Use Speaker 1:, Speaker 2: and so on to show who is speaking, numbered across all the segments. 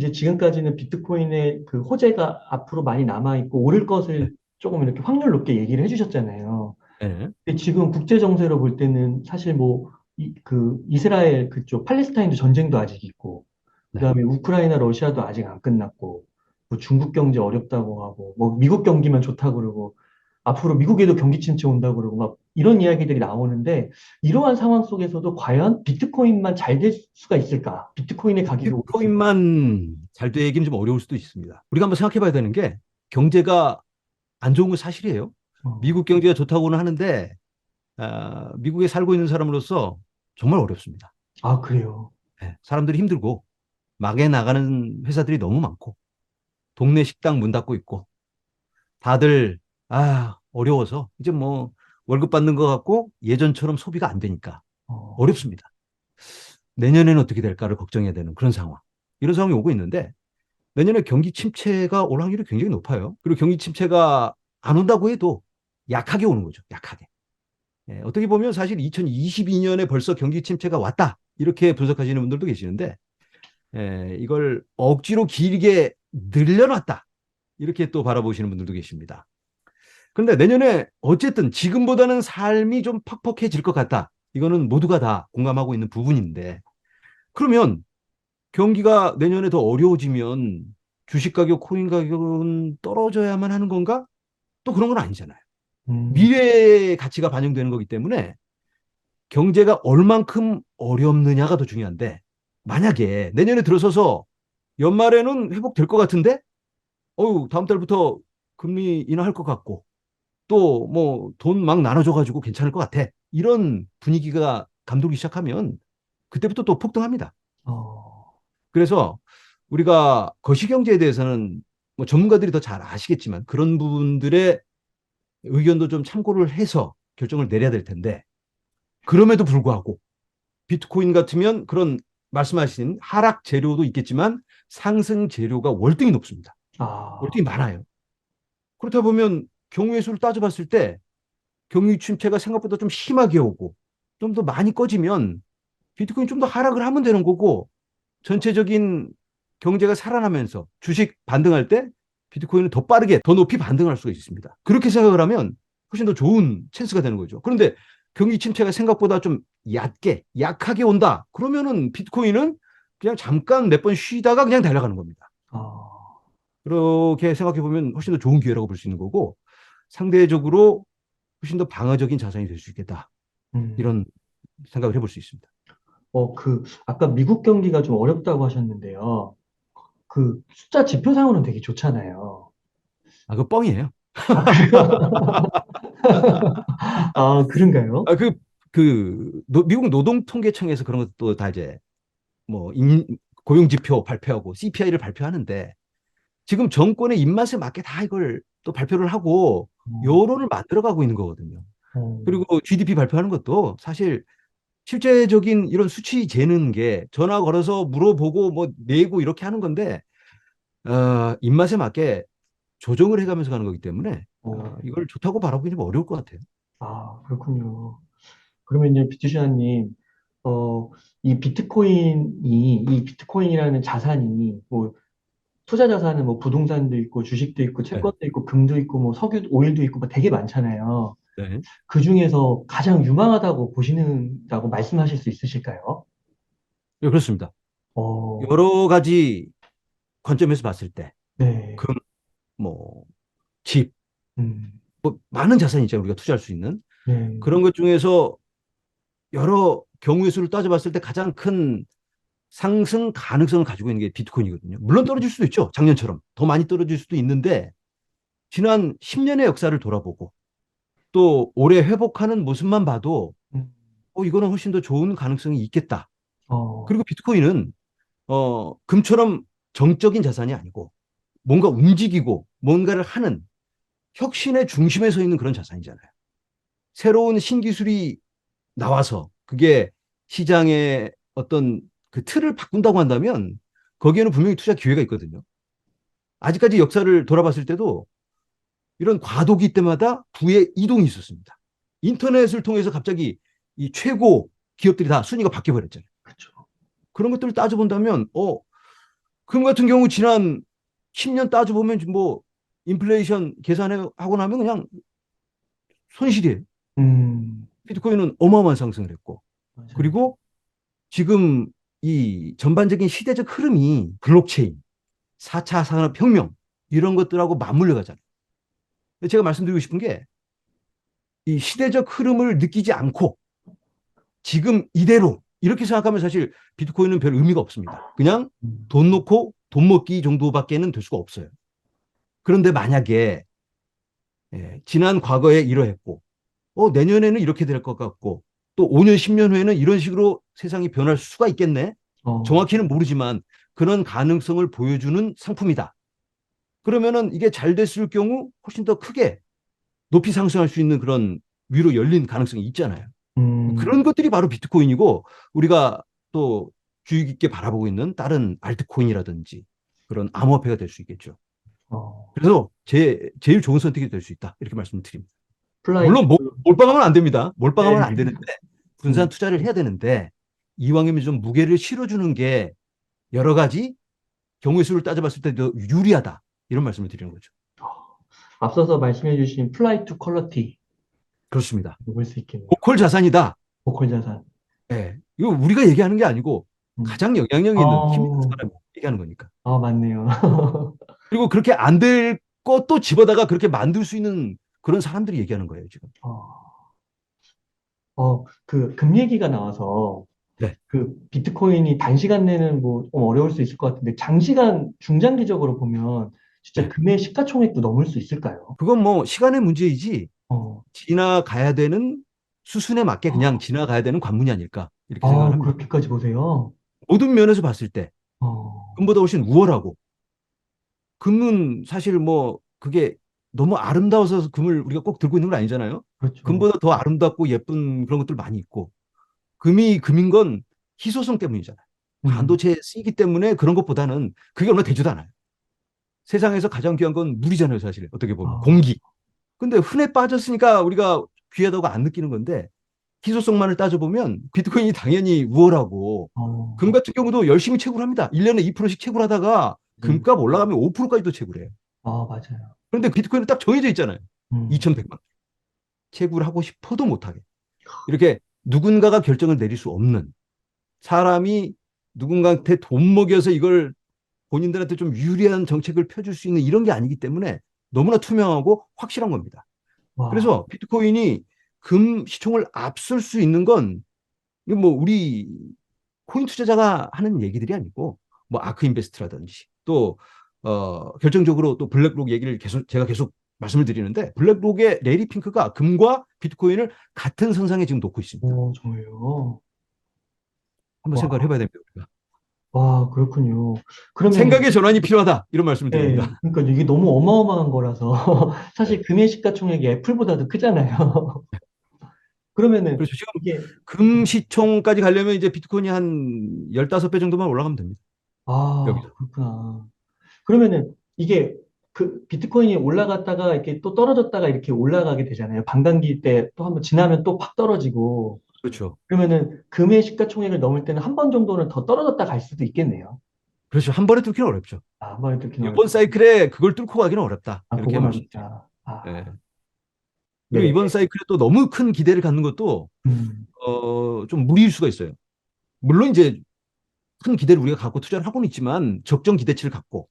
Speaker 1: 이제 지금까지는 비트코인의 그 호재가 앞으로 많이 남아있고 오를
Speaker 2: 네.
Speaker 1: 것을 조금 이렇게 확률 높게 얘기를 해주셨잖아요.
Speaker 2: 네.
Speaker 1: 근데 지금 국제 정세로 볼 때는 사실 뭐, 그 이스라엘 그쪽 팔레스타인도 전쟁도 아직 있고,
Speaker 2: 네.
Speaker 1: 그다음에 우크라이나 러시아도 아직 안 끝났고, 뭐 중국 경제 어렵다고 하고, 뭐 미국 경기만 좋다고 그러고, 앞으로 미국에도 경기 침체 온다고 그러고, 막 이런 이야기들이 나오는데, 이러한 상황 속에서도 과연 비트코인만 잘 될 수가 있을까? 비트코인의 가격이 오를 수 있을까?
Speaker 2: 비트코인만 잘 되긴 좀 어려울 수도 있습니다. 우리가 한번 생각해 봐야 되는 게 경제가 안 좋은 건 사실이에요.
Speaker 1: 어,
Speaker 2: 미국 경제가 좋다고는 하는데 미국에 살고 있는 사람으로서 정말 어렵습니다.
Speaker 1: 아, 그래요.
Speaker 2: 네, 사람들이 힘들고 막에 나가는 회사들이 너무 많고 동네 식당 문 닫고 있고 다들 어려워서 이제 뭐 월급 받는 것 같고 예전처럼 소비가 안 되니까
Speaker 1: 어,
Speaker 2: 어렵습니다. 내년에는 어떻게 될까를 걱정해야 되는 그런 상황. 이런 상황이 오고 있는데 내년에 경기 침체가 올 확률이 굉장히 높아요. 그리고 경기 침체가 안 온다고 해도 약하게 오는 거죠. 약하게. 예, 어떻게 보면 사실 2022년에 벌써 경기 침체가 왔다. 이렇게 분석하시는 분들도 계시는데 이걸 억지로 길게 늘려놨다. 이렇게 또 바라보시는 분들도 계십니다. 그런데 내년에 어쨌든 지금보다는 삶이 좀 퍽퍽해질 것 같다. 이거는 모두가 다 공감하고 있는 부분인데 그러면 경기가 내년에 더 어려워지면 주식 가격, 코인 가격은 떨어져야만 하는 건가? 또 그런 건 아니잖아요.
Speaker 1: 음,
Speaker 2: 미래의 가치가 반영되는 거기 때문에 경제가 얼만큼 어렵느냐가 더 중요한데 만약에 내년에 들어서서 연말에는 회복될 것 같은데 다음 달부터 금리 인하할 것 같고 또 뭐 돈 막 나눠줘가지고 괜찮을 것 같아. 이런 분위기가 감돌기 시작하면 그때부터 또 폭등합니다.
Speaker 1: 어,
Speaker 2: 그래서 우리가 거시경제에 대해서는 뭐 전문가들이 더 잘 아시겠지만 그런 부분들의 의견도 좀 참고를 해서 결정을 내려야 될 텐데 그럼에도 불구하고 비트코인 같으면 그런 말씀하신 하락 재료도 있겠지만 상승 재료가 월등히 높습니다.
Speaker 1: 아,
Speaker 2: 월등히 많아요. 그렇다 보면 경우의 수를 따져봤을 때 경기 침체가 생각보다 좀 심하게 오고 좀 더 많이 꺼지면 비트코인 좀 더 하락을 하면 되는 거고 전체적인 경제가 살아나면서 주식 반등할 때 비트코인은 더 빠르게 더 높이 반등할 수가 있습니다. 그렇게 생각을 하면 훨씬 더 좋은 찬스가 되는 거죠. 그런데 경기 침체가 생각보다 좀 얕게 약하게 온다. 그러면은 비트코인은 그냥 잠깐 몇 번 쉬다가 그냥 달려가는 겁니다.
Speaker 1: 아,
Speaker 2: 그렇게 생각해 보면 훨씬 더 좋은 기회라고 볼 수 있는 거고 상대적으로 훨씬 더 방어적인 자산이 될 수 있겠다.
Speaker 1: 음.
Speaker 2: 이런 생각을 해볼 수 있습니다.
Speaker 1: 아까 미국 경기가 좀 어렵다고 하셨는데요. 그 숫자 지표상으로는 되게 좋잖아요.
Speaker 2: 그 뻥이에요.
Speaker 1: 아, 그래요? 아, 그런가요?
Speaker 2: 미국 노동통계청에서 그런 것도 다 이제 뭐 고용지표 발표하고 CPI를 발표하는데 지금 정권의 입맛에 맞게 다 이걸 또 발표를 하고
Speaker 1: 어,
Speaker 2: 여론을 만들어가고 있는 거거든요.
Speaker 1: 어,
Speaker 2: 그리고 GDP 발표하는 것도 사실 실제적인 이런 수치 재는 게 전화 걸어서 물어보고 뭐 내고 이렇게 하는 건데 입맛에 맞게 조정을 해가면서 가는 거기 때문에
Speaker 1: 어.
Speaker 2: 이걸 좋다고 바라보기 좀 어려울 것 같아요.
Speaker 1: 아, 그렇군요. 그러면 이제 비트시아님, 어, 이 비트코인이라는 자산이, 뭐, 투자 자산은 뭐 부동산도 있고, 주식도 있고,
Speaker 2: 네.
Speaker 1: 채권도 있고, 금도 있고, 뭐 석유, 오일도 있고, 뭐 되게 많잖아요.
Speaker 2: 네.
Speaker 1: 그 중에서 가장 유망하다고 보시는다고 말씀하실 수 있으실까요?
Speaker 2: 네, 그렇습니다.
Speaker 1: 어,
Speaker 2: 여러 가지 관점에서 봤을 때
Speaker 1: 네,
Speaker 2: 금, 뭐, 집,
Speaker 1: 음,
Speaker 2: 뭐 많은 자산이 있잖아요. 우리가 투자할 수 있는.
Speaker 1: 네,
Speaker 2: 그런 것 중에서 여러 경우의 수를 따져봤을 때 가장 큰 상승 가능성을 가지고 있는 게 비트코인이거든요. 물론 떨어질 수도 있죠. 작년처럼. 더 많이 떨어질 수도 있는데 지난 10년의 역사를 돌아보고 또 올해 회복하는 모습만 봐도
Speaker 1: 음,
Speaker 2: 이거는 훨씬 더 좋은 가능성이 있겠다.
Speaker 1: 어,
Speaker 2: 그리고 비트코인은 금처럼 정적인 자산이 아니고 뭔가 움직이고 뭔가를 하는 혁신의 중심에 서 있는 그런 자산이잖아요. 새로운 신기술이 나와서 그게 시장의 어떤 그 틀을 바꾼다고 한다면 거기에는 분명히 투자 기회가 있거든요. 아직까지 역사를 돌아봤을 때도 이런 과도기 때마다 부의 이동이 있었습니다. 인터넷을 통해서 갑자기 이 최고 기업들이 다 순위가 바뀌어 버렸잖아요.
Speaker 1: 그쵸.
Speaker 2: 그런 것들을 따져본다면 금 같은 경우 지난 10년 따져보면 뭐 인플레이션 계산하고 나면 그냥 손실이에요.
Speaker 1: 음,
Speaker 2: 비트코인은 어마어마한 상승을 했고.
Speaker 1: 맞아요.
Speaker 2: 그리고 지금 이 전반적인 시대적 흐름이 블록체인, 4차 산업혁명 이런 것들하고 맞물려 가잖아요. 제가 말씀드리고 싶은 게 이 시대적 흐름을 느끼지 않고 지금 이대로 이렇게 생각하면 사실 비트코인은 별 의미가 없습니다. 그냥
Speaker 1: 음,
Speaker 2: 돈 놓고 돈 먹기 정도밖에는 될 수가 없어요. 그런데 만약에 지난 과거에 이러했고 내년에는 이렇게 될 것 같고 또 5년, 10년 후에는 이런 식으로 세상이 변할 수가 있겠네.
Speaker 1: 어,
Speaker 2: 정확히는 모르지만 그런 가능성을 보여주는 상품이다. 그러면은 이게 잘 됐을 경우 훨씬 더 크게 높이 상승할 수 있는 그런 위로 열린 가능성이 있잖아요. 그런
Speaker 1: 음,
Speaker 2: 것들이 바로 비트코인이고 우리가 또 주의 깊게 바라보고 있는 다른 알트코인이라든지 그런 암호화폐가 될 수 있겠죠.
Speaker 1: 어,
Speaker 2: 그래서 제일 좋은 선택이 될 수 있다. 이렇게 말씀드립니다.
Speaker 1: 플라이트,
Speaker 2: 물론 몰빵하면 안 됩니다. 몰빵하면 안
Speaker 1: 네,
Speaker 2: 되는데 분산
Speaker 1: 음,
Speaker 2: 투자를 해야 되는데 이왕이면 좀 무게를 실어주는 게 여러 가지 경우의 수를 따져봤을 때도 유리하다. 이런 말씀을 드리는 거죠.
Speaker 1: 앞서서 말씀해주신 플라이트 퀄러티
Speaker 2: 그렇습니다.
Speaker 1: 볼 수 있겠네요.
Speaker 2: 고퀄 자산이다.
Speaker 1: 보컬 자산.
Speaker 2: 예. 이거 우리가 얘기하는 게 아니고
Speaker 1: 음.
Speaker 2: 가장 영향력 있는 힘 있는
Speaker 1: 아,
Speaker 2: 사람이 얘기하는 거니까.
Speaker 1: 맞네요.
Speaker 2: 그리고 그렇게 안 될 것도 집어다가 그렇게 만들 수 있는 그런 사람들이 얘기하는 거예요, 지금.
Speaker 1: 어, 그 금 얘기가 나와서
Speaker 2: 네.
Speaker 1: 그 비트코인이 단시간 내는 뭐 좀 어려울 수 있을 것 같은데 장시간, 중장기적으로 보면 진짜
Speaker 2: 네.
Speaker 1: 금의 시가총액도 넘을 수 있을까요?
Speaker 2: 그건 뭐 시간의 문제이지
Speaker 1: 어,
Speaker 2: 지나가야 되는 수순에 맞게 그냥 지나가야 되는 관문이 아닐까 이렇게 생각을 합니다.
Speaker 1: 그렇게까지 보세요?
Speaker 2: 모든 면에서 봤을 때
Speaker 1: 어,
Speaker 2: 금보다 훨씬 우월하고 금은 사실 뭐 그게 너무 아름다워서 금을 우리가 꼭 들고 있는 건 아니잖아요.
Speaker 1: 그렇죠.
Speaker 2: 금보다 더 아름답고 예쁜 그런 것들 많이 있고 금이 금인 건 희소성 때문이잖아요.
Speaker 1: 음,
Speaker 2: 반도체에 쓰이기 때문에 그런 것보다는 그게 얼마 되지도 않아요. 세상에서 가장 귀한 건 물이잖아요, 사실. 어떻게 보면.
Speaker 1: 아,
Speaker 2: 공기. 근데 흔해 빠졌으니까 우리가 귀하다고 안 느끼는 건데 희소성만을 따져보면 비트코인이 당연히 우월하고 금
Speaker 1: 어,
Speaker 2: 같은 경우도 열심히 채굴 합니다. 1년에 2%씩 채굴하다가
Speaker 1: 네.
Speaker 2: 금값 올라가면 5%까지도 채굴해요.
Speaker 1: 맞아요.
Speaker 2: 그런데 비트코인은 딱 정해져 있잖아요.
Speaker 1: 음,
Speaker 2: 2,100만. 채굴하고 싶어도 못하게. 이렇게 누군가가 결정을 내릴 수 없는 사람이 누군가한테 돈 먹여서 이걸 본인들한테 좀 유리한 정책을 펴줄 수 있는 이런 게 아니기 때문에 너무나 투명하고 확실한 겁니다.
Speaker 1: 와,
Speaker 2: 그래서 비트코인이 금 시총을 앞설 수 있는 건 이거 뭐 우리 코인 투자자가 하는 얘기들이 아니고 뭐 아크 인베스트라든지 또 결정적으로 또 블랙록 얘기를 계속 제가 계속 말씀을 드리는데 블랙록의 레리 핑크가 금과 비트코인을 같은 선상에 지금 놓고 있습니다.
Speaker 1: 정말요?
Speaker 2: 한번 생각을
Speaker 1: 와,
Speaker 2: 해봐야 됩니다. 우리가.
Speaker 1: 그렇군요. 그러면
Speaker 2: 생각의 전환이 필요하다 이런 말씀을
Speaker 1: 네,
Speaker 2: 드립니다.
Speaker 1: 그러니까 이게 너무 어마어마한 거라서
Speaker 2: 네.
Speaker 1: 사실 금의 시가총액이 애플보다도 크잖아요. 그러면은
Speaker 2: 그렇죠. 지금
Speaker 1: 이게
Speaker 2: 금 시총까지 가려면 이제 비트코인이 한 15배 정도만 올라가면 됩니다. 여기서.
Speaker 1: 그렇구나. 그러면은 이게 그 비트코인이 올라갔다가 이렇게 또 떨어졌다가 이렇게 올라가게 되잖아요. 반감기 때 또 한번 지나면 또 팍 떨어지고
Speaker 2: 그렇죠.
Speaker 1: 그러면은 금의 시가총액을 넘을 때는 한 번 정도는 더 떨어졌다 갈 수도 있겠네요.
Speaker 2: 그렇죠. 한 번에 뚫기는 어렵죠.
Speaker 1: 한 번에 뚫기는
Speaker 2: 이번
Speaker 1: 어렵다.
Speaker 2: 사이클에 그걸 뚫고 가기는 어렵다. 이렇게
Speaker 1: 그건
Speaker 2: 말씀드립니다.
Speaker 1: 어렵다.
Speaker 2: 예. 그리고
Speaker 1: 네.
Speaker 2: 이번 사이클에 또 너무 큰 기대를 갖는 것도
Speaker 1: 음,
Speaker 2: 좀 무리일 수가 있어요. 물론 이제 큰 기대를 우리가 갖고 투자를 하고는 있지만 적정 기대치를 갖고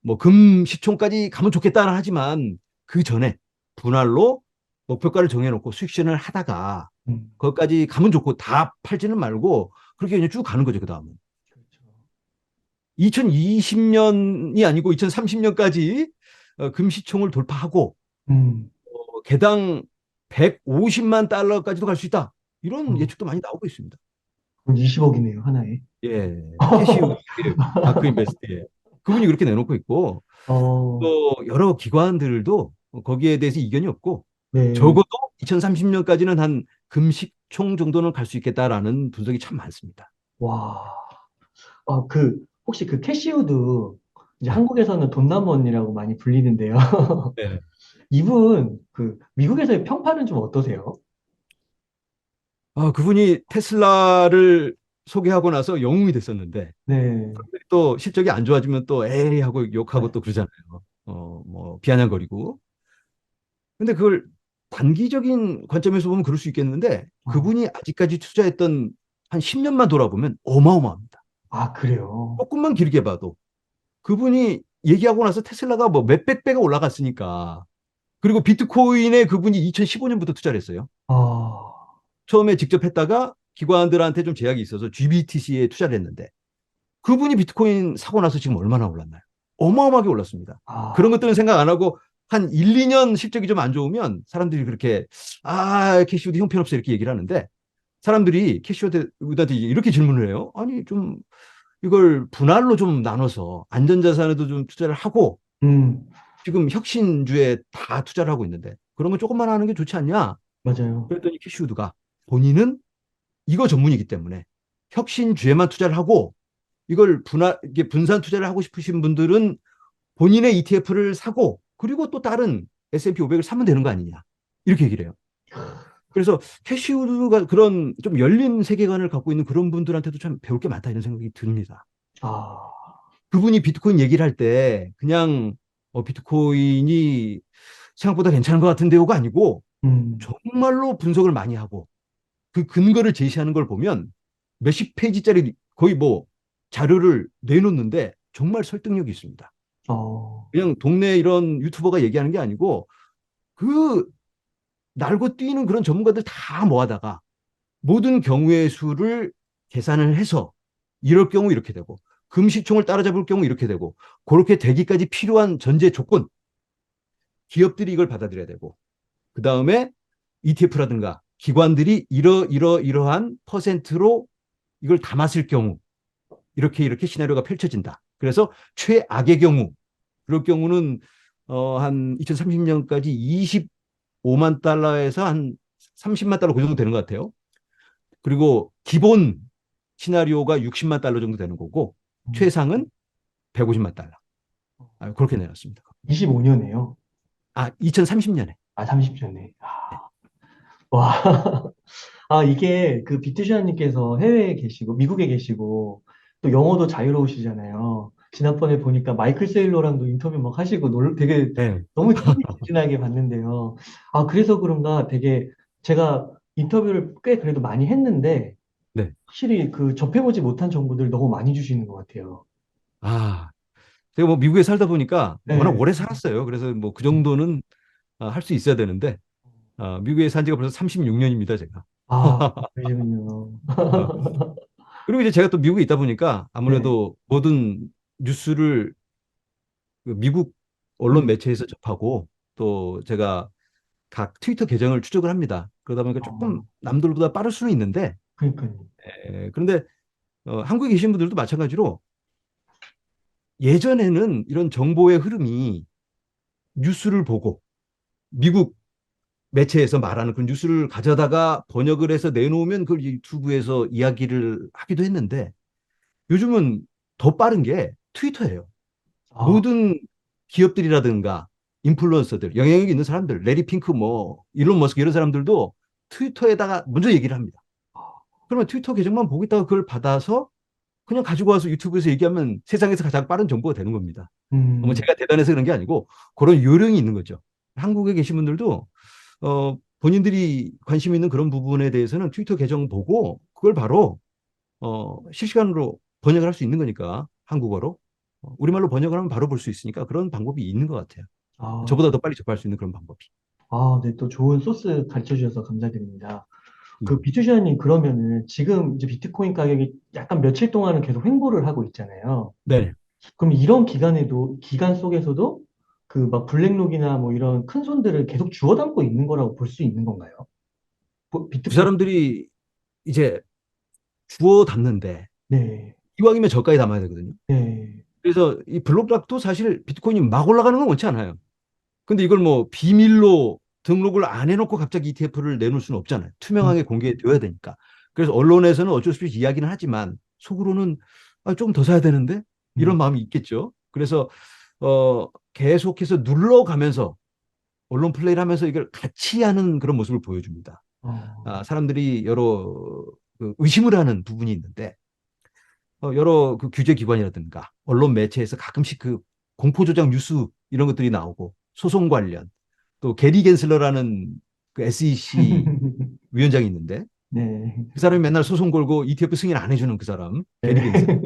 Speaker 2: 뭐 금 시총까지 가면 좋겠다는 하지만 그 전에 분할로 목표가를 정해놓고 수익 실현을 하다가
Speaker 1: 음,
Speaker 2: 거기까지 가면 좋고 다 팔지는 말고 그렇게 그냥 쭉 가는 거죠. 그 다음은
Speaker 1: 그렇죠.
Speaker 2: 2020년이 아니고 2030년까지 금시총을 돌파하고
Speaker 1: 음,
Speaker 2: 개당 150만 달러까지도 갈 수 있다. 이런
Speaker 1: 어,
Speaker 2: 예측도 많이 나오고 있습니다.
Speaker 1: 그럼 20억이네요, 하나에.
Speaker 2: 예, 캐시우 아크 인베스트에 그분이 그렇게 내놓고 있고
Speaker 1: 어,
Speaker 2: 또 여러 기관들도 거기에 대해서 이견이 없고
Speaker 1: 네.
Speaker 2: 적어도 2030년까지는 한 금식총 정도는 갈 수 있겠다라는 분석이 참 많습니다.
Speaker 1: 와. 혹시 그 캐시우드, 이제
Speaker 2: 네.
Speaker 1: 한국에서는 돈남원이라고 많이 불리는데요.
Speaker 2: 네.
Speaker 1: 이분, 미국에서의 평판은 좀 어떠세요?
Speaker 2: 그분이 테슬라를 소개하고 나서 영웅이 됐었는데
Speaker 1: 네.
Speaker 2: 또 실적이 안 좋아지면 또 에이 하고 욕하고
Speaker 1: 맞-
Speaker 2: 또 그러잖아요. 뭐 비아냥거리고. 근데 그걸 단기적인 관점에서 보면 그럴 수 있겠는데
Speaker 1: 어.
Speaker 2: 그분이 아직까지 투자했던 한 10년만 돌아보면 어마어마합니다.
Speaker 1: 아, 그래요.
Speaker 2: 조금만 길게 봐도 그분이 얘기하고 나서 테슬라가 뭐 몇백 배가 올라갔으니까. 그리고 비트코인에 그분이 2015년부터 투자를 했어요.
Speaker 1: 아,
Speaker 2: 처음에 직접 했다가 기관들한테 좀 제약이 있어서 GBTC에 투자를 했는데 그분이 비트코인 사고 나서 지금 얼마나 올랐나요? 어마어마하게 올랐습니다. 그런
Speaker 1: 아,
Speaker 2: 것들은 생각 안 하고 한 1, 2년 실적이 좀 안 좋으면 사람들이 그렇게 캐시우드 형편없어 이렇게 얘기를 하는데 사람들이 캐시우드한테 이렇게 질문을 해요. 아니 좀 이걸 분할로 좀 나눠서 안전자산에도 좀 투자를 하고
Speaker 1: 음,
Speaker 2: 지금 혁신주에 다 투자를 하고 있는데 그런 거 조금만 하는 게 좋지 않냐?
Speaker 1: 맞아요.
Speaker 2: 그랬더니 캐시우드가 본인은 이거 전문이기 때문에 혁신주에만 투자를 하고 이걸 이게 분산 투자를 하고 싶으신 분들은 본인의 ETF를 사고 그리고 또 다른 S&P 500을 사면 되는 거 아니냐 이렇게 얘기를 해요. 그래서 캐시우드가 그런 좀 열린 세계관을 갖고 있는 그런 분들한테도 참 배울 게 많다 이런 생각이 듭니다.
Speaker 1: 아,
Speaker 2: 그분이 비트코인 얘기를 할 때 그냥 비트코인이 생각보다 괜찮은 것 같은데요가 아니고
Speaker 1: 음,
Speaker 2: 정말로 분석을 많이 하고 그 근거를 제시하는 걸 보면 몇십 페이지짜리 거의 뭐 자료를 내놓는데 정말 설득력이 있습니다.
Speaker 1: 어,
Speaker 2: 그냥 동네 이런 유튜버가 얘기하는 게 아니고 그 날고 뛰는 그런 전문가들 다 모아다가 모든 경우의 수를 계산을 해서 이럴 경우 이렇게 되고 금시총을 따라잡을 경우 이렇게 되고 그렇게 되기까지 필요한 전제 조건 기업들이 이걸 받아들여야 되고 그 다음에 ETF라든가 기관들이 이러한 퍼센트로 이걸 담았을 경우 이렇게 시나리오가 펼쳐진다. 그래서 최악의 경우 그럴 경우는 한 2030년까지 25만 달러에서 한 30만 달러 그 정도 되는 것 같아요. 그리고 기본 시나리오가 60만 달러 정도 되는 거고
Speaker 1: 음,
Speaker 2: 최상은 150만 달러. 그렇게 내놨습니다.
Speaker 1: 25년에요.
Speaker 2: 2030년에.
Speaker 1: 아, 30년에. 와, 아, 이게 그 비투시아님께서 해외에 계시고, 미국에 계시고, 또 영어도 자유로우시잖아요. 지난번에 보니까 마이클 세일러랑도 인터뷰 막 하시고, 되게
Speaker 2: 네.
Speaker 1: 너무 흥미진진하게 봤는데요. 아, 그래서 그런가 되게 제가 인터뷰를 꽤 그래도 많이 했는데,
Speaker 2: 네.
Speaker 1: 확실히 그 접해보지 못한 정보들 너무 많이 주시는 것 같아요.
Speaker 2: 아, 제가 뭐 미국에 살다 보니까 워낙
Speaker 1: 네.
Speaker 2: 오래 살았어요. 그래서 뭐 그 정도는 할 수 있어야 되는데 미국에 산 지가 벌써 36년입니다, 제가.
Speaker 1: 아, 그러시군요.
Speaker 2: 어, 그리고 이제 제가 또 미국에 있다 보니까
Speaker 1: 네.
Speaker 2: 아무래도 모든 뉴스를 그 미국 언론
Speaker 1: 음,
Speaker 2: 매체에서 접하고 또 제가 각 트위터 계정을 추적을 합니다. 그러다 보니까 조금
Speaker 1: 어,
Speaker 2: 남들보다 빠를 수는 있는데,
Speaker 1: 그러니까요.
Speaker 2: 그런데 한국에 계신 분들도 마찬가지로 예전에는 이런 정보의 흐름이 뉴스를 보고 미국 매체에서 말하는 그 뉴스를 가져다가 번역을 해서 내놓으면 그걸 유튜브에서 이야기를 하기도 했는데 요즘은 더 빠른 게 트위터예요.
Speaker 1: 아,
Speaker 2: 모든 기업들이라든가 인플루언서들, 영향력 있는 사람들, 레리 핑크 뭐 일론 머스크 이런 사람들도 트위터에다가 먼저 얘기를 합니다. 그러면 트위터 계정만 보고 있다가 그걸 받아서 그냥 가지고 와서 유튜브에서 얘기하면 세상에서 가장 빠른 정보가 되는 겁니다. 뭐
Speaker 1: 음,
Speaker 2: 제가 대단해서 그런 게 아니고 그런 요령이 있는 거죠. 한국에 계신 분들도 본인들이 관심 있는 그런 부분에 대해서는 트위터 계정 보고 그걸 바로 실시간으로 번역을 할 수 있는 거니까 한국어로 우리말로 번역을 하면 바로 볼 수 있으니까 그런 방법이 있는 것 같아요.
Speaker 1: 아,
Speaker 2: 저보다 더 빨리 접할 수 있는 그런 방법이.
Speaker 1: 아, 네, 또 좋은 소스 가르쳐 주셔서 감사드립니다.
Speaker 2: 네.
Speaker 1: 그 비투시아님 그러면은 지금 이제 비트코인 가격이 약간 며칠 동안은 계속 횡보를 하고 있잖아요.
Speaker 2: 네.
Speaker 1: 그럼 이런 기간 속에서도 그 막 블랙록이나 뭐 이런 큰 손들을 계속 주워 담고 있는 거라고 볼 수 있는 건가요?
Speaker 2: 그
Speaker 1: 비트코인,
Speaker 2: 사람들이 이제 주워 담는데
Speaker 1: 네,
Speaker 2: 이왕이면 저가에 담아야 되거든요.
Speaker 1: 네,
Speaker 2: 그래서 이 블록락도 사실 비트코인이 막 올라가는 건 원치 않아요. 근데 이걸 뭐 비밀로 등록을 안 해놓고 갑자기 ETF를 내놓을 수는 없잖아요.
Speaker 1: 음,
Speaker 2: 투명하게 공개되어야 되니까. 그래서 언론에서는 어쩔 수 없이 이야기는 하지만 속으로는 조금 더 사야 되는데 이런
Speaker 1: 음,
Speaker 2: 마음이 있겠죠. 그래서 계속해서 눌러가면서 언론 플레이를 하면서 이걸 같이 하는 그런 모습을 보여줍니다.
Speaker 1: 어,
Speaker 2: 사람들이 여러 그 의심을 하는 부분이 있는데 여러 그 규제 기관이라든가 언론 매체에서 가끔씩 그 공포 조작 뉴스 이런 것들이 나오고 소송 관련 또 게리 겐슬러라는 그 SEC 위원장이 있는데
Speaker 1: 네.
Speaker 2: 그 사람이 맨날 소송 걸고 ETF 승인 안 해주는 그 사람 게리
Speaker 1: 네.
Speaker 2: 겐슬러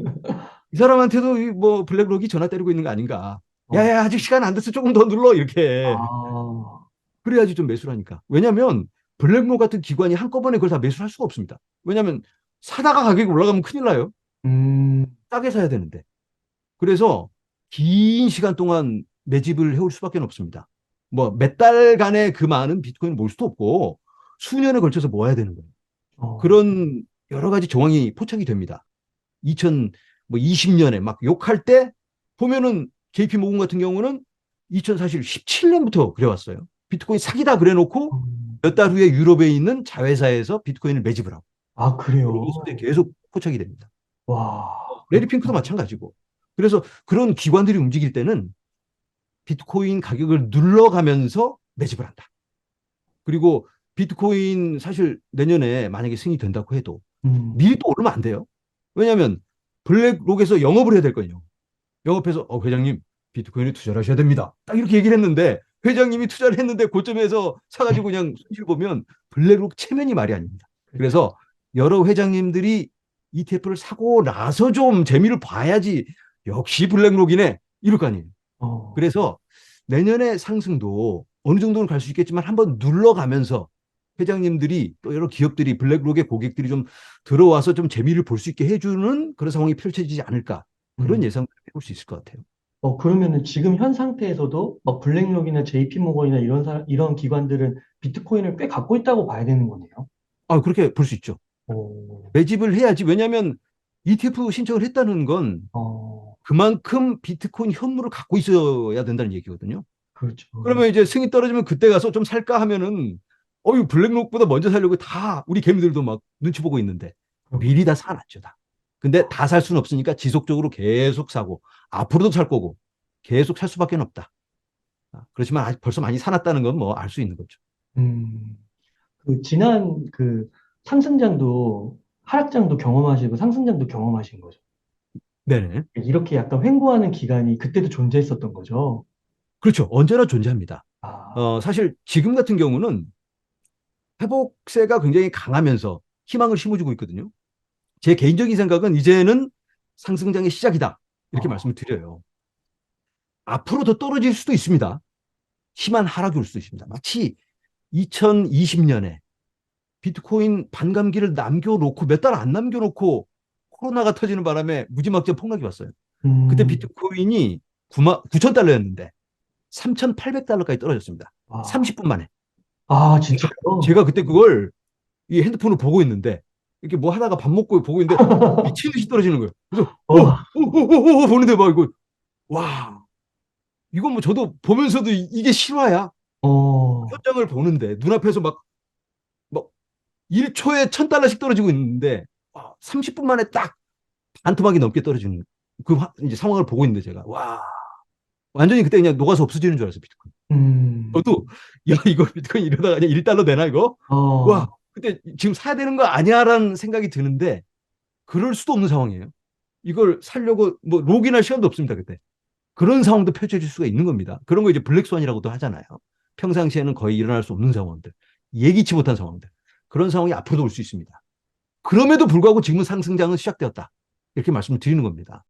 Speaker 2: 이 사람한테도 뭐 블랙록이 전화 때리고 있는 거 아닌가.
Speaker 1: 어,
Speaker 2: 야야 아직 시간 안 됐어 조금 더 눌러 이렇게
Speaker 1: 아,
Speaker 2: 그래야지 좀 매수를 하니까. 왜냐하면 블랙록 같은 기관이 한꺼번에 그걸 다 매수할 수가 없습니다. 왜냐하면 사다가 가격이 올라가면 큰일 나요.
Speaker 1: 음,
Speaker 2: 싸게 사야 되는데. 그래서 긴 시간 동안 매집을 해올 수밖에 없습니다. 뭐 몇 달간의 그 많은 비트코인을 몰 수도 없고 수년에 걸쳐서 모아야 되는 거예요.
Speaker 1: 어,
Speaker 2: 그런 여러 가지 정황이 포착이 됩니다. 2020년에 막 욕할 때 보면은 JP 모건 같은 경우는 2017년부터 그래왔어요. 비트코인 사기다 그래놓고 몇 달 후에 유럽에 있는 자회사에서 비트코인을 매집을 하고
Speaker 1: 아,
Speaker 2: 이런 모습들이
Speaker 1: 그래요?
Speaker 2: 계속 포착이 됩니다.
Speaker 1: 와,
Speaker 2: 레리 핑크도
Speaker 1: 그렇구나.
Speaker 2: 마찬가지고. 그래서 그런 기관들이 움직일 때는 비트코인 가격을 눌러가면서 매집을 한다. 그리고 비트코인 사실 내년에 만약에 승인이 된다고 해도
Speaker 1: 음,
Speaker 2: 미리 또 오르면 안 돼요. 왜냐하면 블랙록에서 영업을 해야 될 거예요. 영업해서 회장님 비트코인에 투자를 하셔야 됩니다. 딱 이렇게 얘기를 했는데 회장님이 투자를 했는데 고점에서 사가지고 그냥 손실 보면 블랙록 체면이 말이 아닙니다.
Speaker 1: 그렇죠.
Speaker 2: 그래서 여러 회장님들이 ETF를 사고 나서 좀 재미를 봐야지 역시 블랙록이네 이럴 거 아니에요.
Speaker 1: 어,
Speaker 2: 그래서 내년에 상승도 어느 정도는 갈 수 있겠지만 한번 눌러가면서 회장님들이 또 여러 기업들이 블랙록의 고객들이 좀 들어와서 좀 재미를 볼 수 있게 해주는 그런 상황이 펼쳐지지 않을까 그런
Speaker 1: 음.
Speaker 2: 예상을 해볼 수 있을 것 같아요.
Speaker 1: 그러면은 지금 현 상태에서도 막 블랙록이나 JP 모건이나 이런 기관들은 비트코인을 꽤 갖고 있다고 봐야 되는 거네요.
Speaker 2: 그렇게 볼 수 있죠.
Speaker 1: 오,
Speaker 2: 매집을 해야지. 왜냐하면 ETF 신청을 했다는 건
Speaker 1: 어,
Speaker 2: 그만큼 비트코인 현물을 갖고 있어야 된다는 얘기거든요.
Speaker 1: 그렇죠.
Speaker 2: 그러면 이제 승이 떨어지면 그때 가서 좀 살까 하면은 이 블랙록보다 먼저 살려고 다 우리 개미들도 막 눈치 보고 있는데
Speaker 1: 그렇군요.
Speaker 2: 미리 다 사놨죠 다. 근데 다 살 수는 없으니까 지속적으로 계속 사고 앞으로도 살 거고 계속 살 수밖에 없다. 그렇지만 아직 벌써 많이 사놨다는 건 뭐 알 수 있는 거죠.
Speaker 1: 음, 지난 상승장도 하락장도 경험하시고 상승장도 경험하신 거죠.
Speaker 2: 네네.
Speaker 1: 이렇게 약간 횡보하는 기간이 그때도 존재했었던 거죠.
Speaker 2: 그렇죠. 언제나 존재합니다.
Speaker 1: 아,
Speaker 2: 사실 지금 같은 경우는 회복세가 굉장히 강하면서 희망을 심어주고 있거든요. 제 개인적인 생각은 이제는 상승장의 시작이다. 이렇게
Speaker 1: 어,
Speaker 2: 말씀을 드려요. 앞으로 더 떨어질 수도 있습니다. 심한 하락이 올 수도 있습니다. 마치 2020년에 비트코인 반감기를 남겨놓고 몇 달 안 남겨놓고 코로나가 터지는 바람에 무지막지한 폭락이 왔어요. 그때
Speaker 1: 음,
Speaker 2: 비트코인이 9천 달러였는데 3,800달러까지 떨어졌습니다.
Speaker 1: 아,
Speaker 2: 30분 만에.
Speaker 1: 진짜요?
Speaker 2: 제가 그때 그걸 이 핸드폰을 보고 있는데 이렇게 뭐 하다가 밥 먹고 보고 있는데 미친 듯이 떨어지는 거예요. 그래서
Speaker 1: 어,
Speaker 2: 보는데 막 이거 와 이거 뭐 저도 보면서도 이게 실화야.
Speaker 1: 어,
Speaker 2: 현장을 보는데 눈앞에서 막 1초에 1,000달러씩 떨어지고 있는데 30분 만에 딱 반토막이 넘게 떨어지는 그 이제 상황을 보고 있는데 제가 와 완전히 그때 그냥 녹아서 없어지는 줄 알았어요 비트코인.
Speaker 1: 음,
Speaker 2: 저도 야 이거 비트코인 이러다가 그냥 1달러 되나 이거?
Speaker 1: 어,
Speaker 2: 와 그때 지금 사야 되는 거 아니야라는 생각이 드는데 그럴 수도 없는 상황이에요. 이걸 살려고 뭐 록이나 시간도 없습니다 그때. 그런 상황도 펼쳐질 수가 있는 겁니다. 그런 거 이제 블랙스완이라고도 하잖아요. 평상시에는 거의 일어날 수 없는 상황들, 예기치 못한 상황들. 그런 상황이 앞으로도 올 수 있습니다. 그럼에도 불구하고 지금은 상승장은 시작되었다. 이렇게 말씀을 드리는 겁니다.